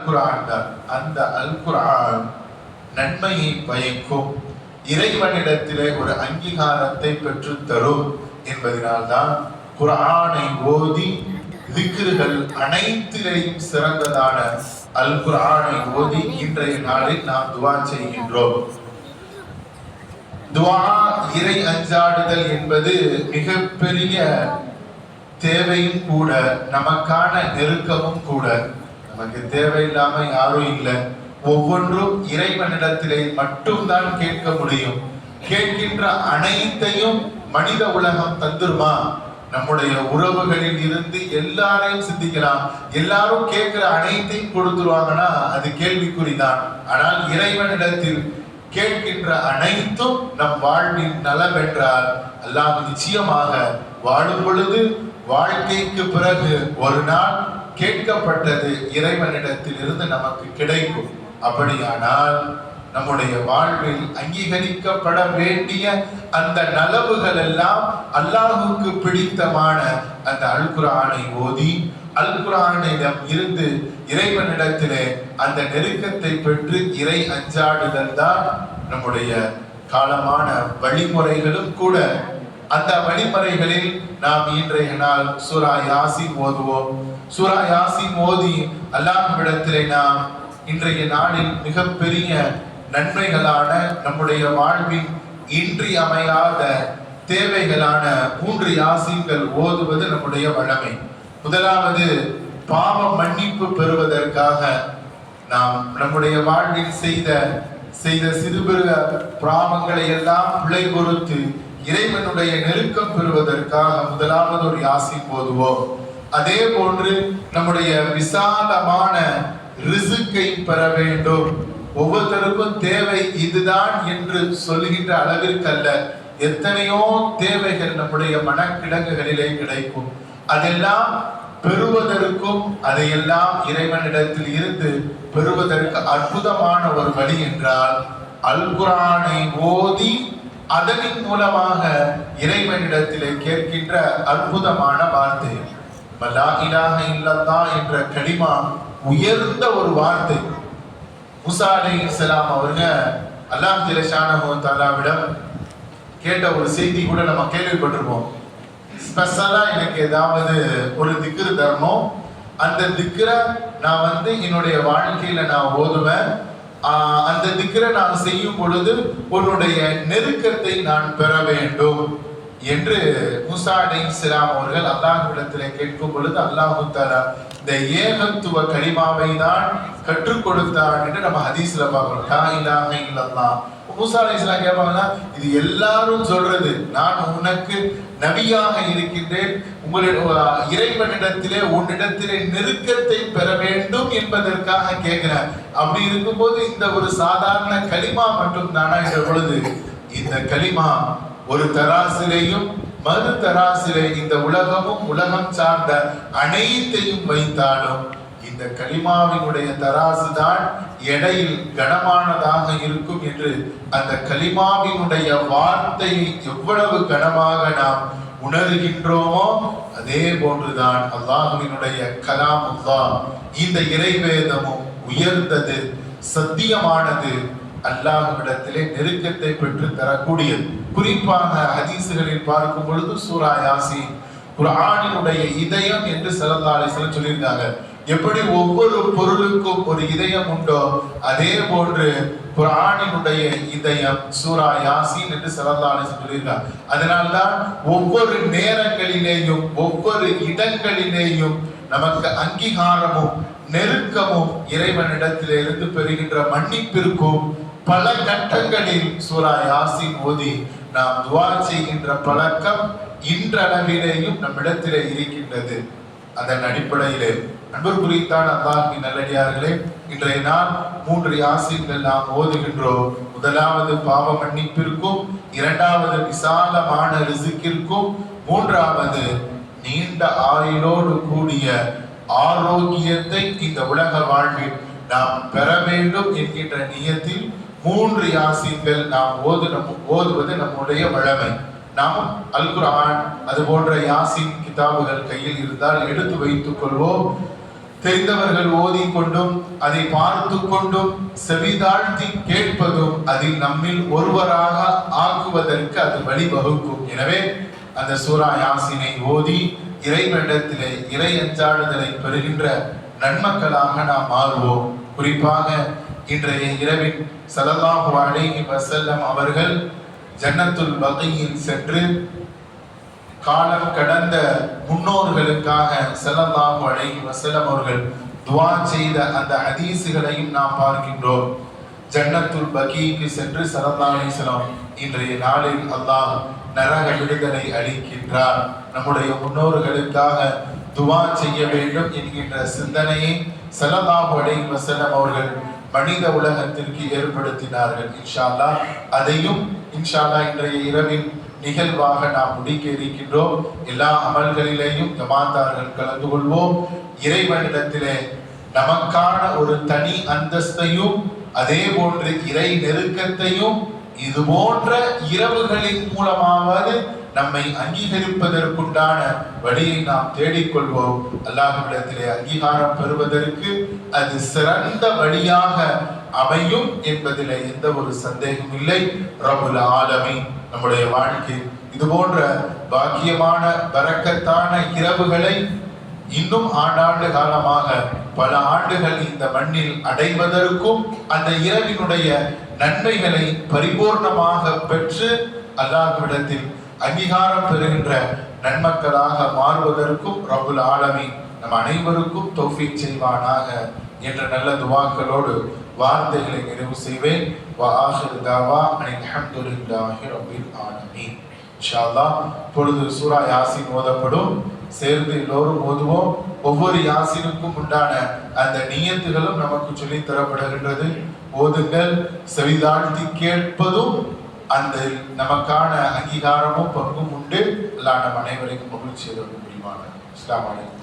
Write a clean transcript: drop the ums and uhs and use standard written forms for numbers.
குர்ஆன் தான். அந்த அல் குர்ஆன் நன்மையை பயக்கும், இறைவனிடத்திலே ஒரு அங்கீகாரத்தை பெற்றுத் தரும் என்பதனால்தான் குர்ஆனை ஓதி திக்ருகள் அனைத்திலேயும் சிறந்ததான அல் குர்ஆனை ஓதி இன்றைய நாளில் நாம் துஆ செய்கின்றோம். துஆ, இறை அஞ்சாடுதல் என்பது மிகப்பெரிய தேவையும் கூட, நமக்கான நெருக்கமும் கூட. நமக்கு தேவையில்லாம யாரும் இல்லை. ஒவ்வொன்றும் இறைவனிடத்திலே மட்டும்தான் கேட்க முடியும். கேட்கின்ற அனைத்தையும் மனித உலகம் தந்துருமா? நம்முடைய உறவுகளில் இருந்து எல்லாரையும் சிந்திக்கலாம். எல்லாரும் கேட்கிற அனைத்தையும் கொடுத்துருவாங்கன்னா அது கேள்விக்குறிதான். ஆனால் இறைவனிடத்தில் கேட்கின்ற அனைத்தும் நம் வாழ்வின் நலம் என்றால் அல்லாஹ் நிச்சயமாக வாழும் பொழுது வாழ்க்கைக்கு பிறகு ஒரு நாள் கேட்கப்பட்டது இறைவனிடத்தில் இருந்து நமக்கு கிடைக்கும். அப்படியானால் நம்முடைய வாழ்வில் அங்கீகரிக்கப்பட வேண்டிய அந்த நலவுகள் எல்லாம் அல்லாஹுக்கு பிடித்தமான அந்த அல் குர்ஆனை ஓதி அல் குர்ஆனிடம் இருந்து இறைவனிடத்திலே அந்த நெருக்கத்தை பெற்று இறை அஞ்சாடுதல் தான் நம்முடைய காலமான வழிமுறைகளும் கூட. அந்த வழிமுறைகளில் நாம் இன்றைய நாள் சூரா யாசீன் ஓதுவோம். சூரா யாசீன் ஓதி அல்லாஹ்விடத்திலே நாம் இன்றைய நாளில் மிகப்பெரிய நன்மைகளான நம்முடைய வாழ்வின் இன்றியமையாத தேவைகளான 3 யாசீன்கள் ஓதுவது நம்முடைய வழமை. முதலாவது, பாவ மன்னிப்பு பெறுவதற்காக நாம் நம்முடைய வாழ்வில் செய்த சிறுபிற பாவங்களை எல்லாம் பிழை பொறுத்து இறைவனுடைய நெருக்கம் பெறுவதற்காக முதலாவது ஒரு யாசீன் ஓதுவோம். அதே போன்று நம்முடைய விசாலமான ரிசுக்கை பெற வேண்டும். ஒவ்வொருத்தருக்கும் தேவை இதுதான் என்று சொல்லுகின்ற அளவிற்கு அல்ல. எத்தனையோ தேவைகள் நம்முடைய மனக்கிடங்குகளிலே கிடைக்கும். அதெல்லாம் பெறுவதற்கும் அதையெல்லாம் இறைவனிடத்தில் இருந்து பெறுவதற்கு அற்புதமான ஒரு வழி என்றால் அல் குர்ஆனை ஓதி அதனின் மூலமாக இறைவனிடத்திலே கேட்கின்ற அற்புதமான வார்த்தை. லா இலாஹ இல்லல்லாஹ் என்ற கலிமா உயர்ந்த ஒரு வார்த்தை. மூசா அலைஹிஸ்ஸலாம் அவங்க அல்லாஹ் ஜல்லஷானஹு வ தஆலாவிடம் கேட்ட ஒரு செய்தி கூட நம்ம கேள்விப்பட்டிருப்போம். ஸ்பெஷலா எனக்கு ஏதாவது ஒரு திக்ர் தரணும், அந்த திக்ரை நான் என்னுடைய வாழ்க்கையில நான் ஓதுவேன், அந்த திக்ரை நான் செய்யும் பொழுது உன்னுடைய நெருக்கத்தை நான் பெற வேண்டும் என்று மூசா அலைஹிஸ்ஸலாம் அவர்கள் அல்லாஹ்விடத்திலே கேட்கும் பொழுது அல்லாஹ் தஆலா இந்த ஏகத்துவ கலிமாவை தான் கற்றுக் கொடுத்தார் என்று நம்ம ஹதீஸ்ல பார்க்கிறோம். லா இலாஹ இல்லல்லாஹ். மூசா அலைஹிஸ்ஸலாம் கேட்பாங்கன்னா, இது எல்லாரும் சொல்றது, நான் உனக்கு நபியாக இருக்கின்றேன், உங்களுடைய இறைவனிடத்திலே உன்னிடத்திலே நெருக்கத்தை பெற வேண்டும் என்பதற்காக கேட்கிறேன். அப்படி இருக்கும்போது இந்த ஒரு சாதாரண கலிமா மட்டும் தானா என்ற பொழுது, இந்த கலிமா ஒரு தராசிலையும் மறு தராசிலே இந்த உலகமும் உலகம் சார்ந்த அனைத்தையும் வைத்தாலும் இந்த கலிமாவினுடைய தராசு தான் எடையில் கனமானதாக இருக்கும் என்று அந்த கலிமாவினுடைய வார்த்தையை எவ்வளவு கனமாக நாம் உணர்கின்றோமோ அதே போன்றுதான் அல்லாஹ்வினுடைய கலாமுல்லாஹ், இந்த இறைவேதமும் உயர்ந்தது, சத்தியமானது, அல்லாஹ்விடத்திலே நெருக்கத்தை பெற்று தரக்கூடியது. குறிப்பாக ஹதீசுகளில் பார்க்கும் பொழுது சூரா யாசீன் குர்ஆனினுடைய இதயம் என்று ஸல்லல்லாஹு அலைஹி வஸல்லம் சொல்லியிருக்காங்க. எப்படி ஒவ்வொரு பொருளுக்கும் ஒரு இதயம் உண்டோ அதே போன்று குர்ஆனினுடைய இதயம் சூரா யாசீன் என்று ஸல்லல்லாஹு அலைஹி வஸல்லம் சொல்லியிருக்காங்க. அதனால்தான் ஒவ்வொரு நேரங்களிலேயும் ஒவ்வொரு இடங்களிலேயும் நமக்கு அங்கீகாரமும் நெருக்கமும் இறைவனிடத்திலே இருந்து பெறுகின்ற மன்னிப்பிற்கும் பல கட்டங்களில் சூரா யாசீன் ஓதி நாம் துஆ செய்கின்ற பழக்கம் இன்றளவிலேயும் நம்மிடத்திலே இருக்கின்றது. அதன் அடிப்படையிலே அன்புக்குரித்தான அல்லாஹ்வின் நல்லடியார்களே, இன்றைய நாள் 3 யாசீன்கள் நாம் ஓதுகின்றோம். முதலாவது பாவ மன்னிப்பிற்கும், இரண்டாவது விசாலமான ரிஸ்கிற்கும், மூன்றாவது நீண்ட ஆயுளோடு கூடிய ஆரோக்கியத்தை இந்த உலக வாழ்வில் நாம் பெற வேண்டும் என்கின்ற நியத்தில் 3 யாசீன்கள் நாம் ஓதுவது நம்முடைய வழமை. நாம் அல் குர்ஆன் அது போன்ற யாசீன் கிதாபுகள் கையில் இருந்தால் எடுத்து வைத்துக் கொள்வோம். தெரிந்தவர்கள் ஓதிக்கொண்டும் அதை பார்த்து கொண்டும் செவிதாழ்த்தி கேட்பதும் அதில் நம்மில் ஒருவராக ஆக்குவதற்கு அது வழிவகுக்கும். எனவே அந்த சூரா யாசீனை ஓதி இறைவனிடத்திலே இறை அஞ்சாடுதலை பெறுகின்ற நன்மக்களாக நாம் மாறுவோம். குறிப்பாக இன்றைய இரவில் ஸல்லல்லாஹு அலைஹி வஸல்லம் அவர்கள் ஜன்னத்துல் பகீயில் சென்று காலம் கடந்த முன்னோர்களுக்காக ஸல்லல்லாஹு அலைஹி வஸல்லம் அவர்கள் துஆ செய்த அந்த ஹதீஸுகளையும் நாம் பார்க்கின்றோம். ஜன்னத்துல் பகீக்கு சென்று ஸல்லல்லாஹு அலைஹி வஸல்லம் இன்றைய நாளில் அல்லாஹ் நரக விடுதலை அளிக்கின்றார். நம்முடைய முன்னோர்களுக்காக துஆ செய்ய வேண்டும் என்கின்ற சிந்தனையை ஸல்லல்லாஹு அலைஹி வஸல்லம் அவர்கள் மனித உலகத்திற்கு ஏற்படுத்தினார்கள். இன்ஷா அல்லாஹ் அதையும் இன்ஷா அல்லாஹ் இன்றைய இரவில் நிகழ்வாக நாம் முடிக்க இருக்கின்றோம். எல்லா அமல்களிலேயும் ஜமாத்தார்கள் கலந்து கொள்வோம். இறைவனிடத்திலே நமக்கான ஒரு தனி அந்தஸ்தையும் அதே போன்று இறை நெருக்கத்தையும் இது போன்ற இரவுகளின் மூலமாவது நம்மை அங்கீகரிப்பதற்குண்டான வழியை நாம் தேடிக்கொள்வோம். அல்லாஹ்விடத்திலே அங்கீகாரம் பெறுவதற்கு அது சிறந்த வழியாக அமையும் என்பதிலே எந்த ஒரு சந்தேகம் இல்லை. ரப்புல் ஆலமீன் நம்முடைய வாழ்க்கை இது போன்ற பாக்கியமான பரக்கத்தான இரவுகளை இன்னும் ஆண்டாண்டு காலமாக பல ஆண்டுகள் இந்த மண்ணில் அடைவதற்கும் அந்த இரவினுடைய நன்மைகளை பரிபூர்ணமாக பெற்று அல்லாஹ்விடத்தில் அங்கீகாரம் பெறுகின்ற நன்மக்களாக மாறுவதற்கும் ரப்புல் ஆலமீன் நம் அனைவருக்கும் தௌஃபீக் செய்வானாக என்ற நல்ல துஆக்களோடு வார்த்தைகளை நிறைவு செய்வேன். வ ஆகிரு தஅவானா அல்ஹம்துலில்லாஹி ரப்பில் ஆலமீன். இன்ஷா அல்லாஹ் இப்பொழுது சூரா யாசீன் ஓதப்படும். சேர்ந்து எல்லோரும் ஓதுவோம். ஒவ்வொரு யாசீனுக்கும் உண்டான அந்த நியத்துகளும் நமக்கு சொல்லித் தரப்படுகின்றது. ஓதுங்கள், செவிதாழ்த்தி கேட்பதும் அந்த நமக்கான அங்கீகாரமும் பங்கும் உண்டு. அல்லாஹ் நம் அனைவரையும் மகிழ்ச்சியோடு புரிவானாக. அஸ்ஸலாமு அலைக்கும்.